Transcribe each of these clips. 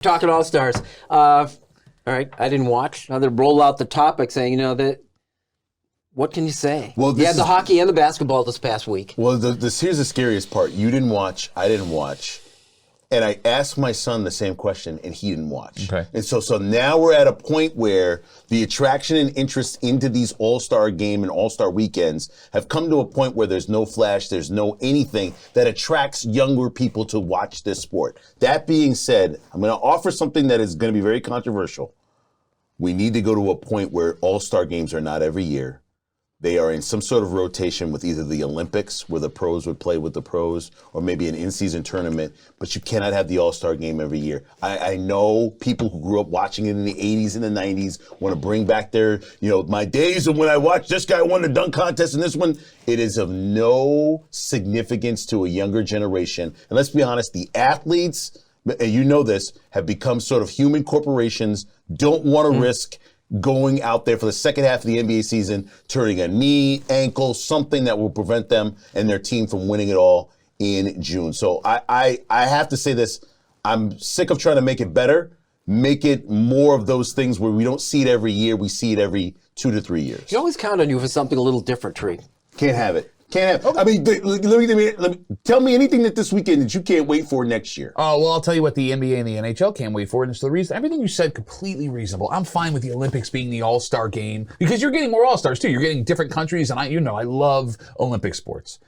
Talking All-Stars. All right, I didn't watch. Now they roll out the topic saying, that. What can you say? Well, you had the hockey and the basketball this past week. Well, here's the scariest part. You didn't watch. I didn't watch. And I asked my son the same question, and he didn't watch. Okay. And so now we're at a point where the attraction and interest into these All-Star game and All-Star weekends have come to a point where there's no flash, there's no anything that attracts younger people to watch this sport. That being said, I'm going to offer something that is going to be very controversial. We need to go to a point where All-Star games are not every year. They are in some sort of rotation with either the Olympics, where the pros would play with the pros, or maybe an in-season tournament, but you cannot have the All-Star game every year. I know people who grew up watching it in the 80s and the 90s want to bring back their, my days of when I watched this guy won the dunk contest and this one. It is of no significance to a younger generation. And let's be honest, the athletes, and you know this, have become sort of human corporations, don't want to risk going out there for the second half of the NBA season, turning a knee, ankle, something that will prevent them and their team from winning it all in June. So I have to say this. I'm sick of trying to make it better. Make it more of those things where we don't see it every year. We see it every 2 to 3 years. You always count on you for something a little different, Tariq. Can't have it. Can't have. I mean, let me tell me anything that this weekend that you can't wait for next year. Oh, well, I'll tell you what the NBA and the NHL can't wait for, and it's the reason. Everything you said completely reasonable. I'm fine with the Olympics being the All-Star game because you're getting more All-Stars too. You're getting different countries, and I love Olympic sports.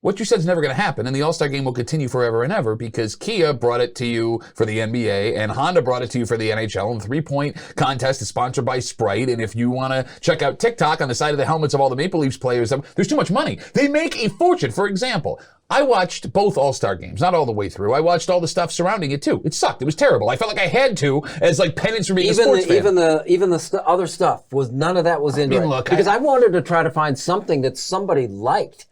What you said is never going to happen, and the All-Star game will continue forever and ever because Kia brought it to you for the NBA, and Honda brought it to you for the NHL, and the three-point contest is sponsored by Sprite, and if you want to check out TikTok on the side of the helmets of all the Maple Leafs players, there's too much money. They make a fortune. For example, I watched both All-Star games, not all the way through. I watched all the stuff surrounding it, too. It sucked. It was terrible. I felt like I had to as, penance for being a sports fan. Even the other stuff, none of that was in it. Look, because I wanted to try to find something that somebody liked.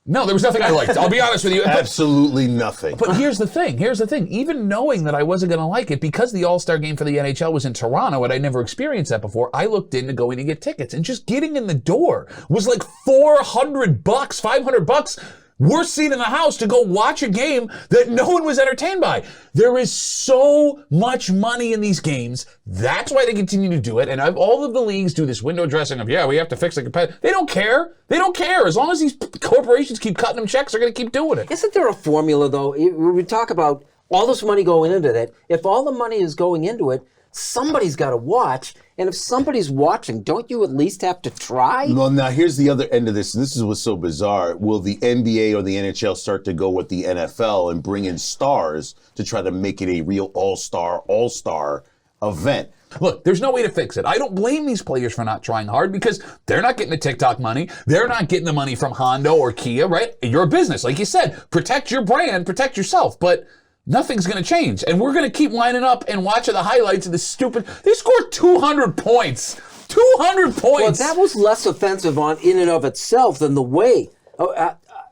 No, there was nothing I liked. I'll be honest with you. Absolutely nothing. But here's the thing. Even knowing that I wasn't going to like it, because the All-Star game for the NHL was in Toronto and I'd never experienced that before, I looked into going to get tickets. And just getting in the door was like $400, $500. Worst seat in the house to go watch a game that no one was entertained by. There is so much money in these games. That's why they continue to do it. And all of the leagues do this window dressing of, we have to fix the competitive. They don't care. They don't care. As long as these corporations keep cutting them checks, they're going to keep doing it. Isn't there a formula, though? We talk about all this money going into that. If all the money is going into it, somebody's got to watch. And if somebody's watching, don't you at least have to try? Well, now here's the other end of this. And this is what's so bizarre. Will the NBA or the NHL start to go with the NFL and bring in stars to try to make it a real all-star event? Look, there's no way to fix it. I don't blame these players for not trying hard because they're not getting the TikTok money. They're not getting the money from Honda or Kia, right? You're a business. Like you said, protect your brand, protect yourself. But nothing's going to change. And we're going to keep lining up and watching the highlights of this stupid. They scored 200 points. 200 points. Well, that was less offensive in and of itself than the way.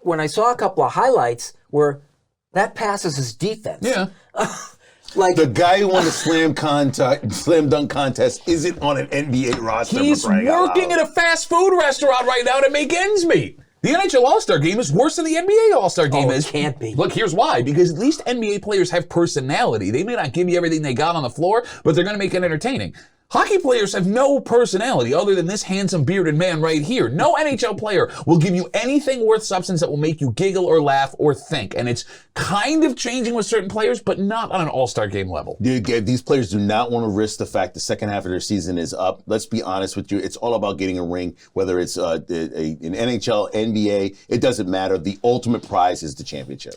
When I saw a couple of highlights where that passes his defense. Yeah. The guy who won the slam dunk contest isn't on an NBA roster. He's working at a fast food restaurant right now to make ends meet. The NHL All-Star Game is worse than the NBA All-Star Game is. It can't be. Look, here's why. Because at least NBA players have personality. They may not give you everything they got on the floor, but they're going to make it entertaining. Hockey players have no personality other than this handsome bearded man right here. No NHL player will give you anything worth substance that will make you giggle or laugh or think. And it's kind of changing with certain players, but not on an All-Star Game level. These players do not want to risk the fact the second half of their season is up. Let's be honest with you. It's all about getting a ring, whether it's an NHL, NBA. It doesn't matter. The ultimate prize is the championship.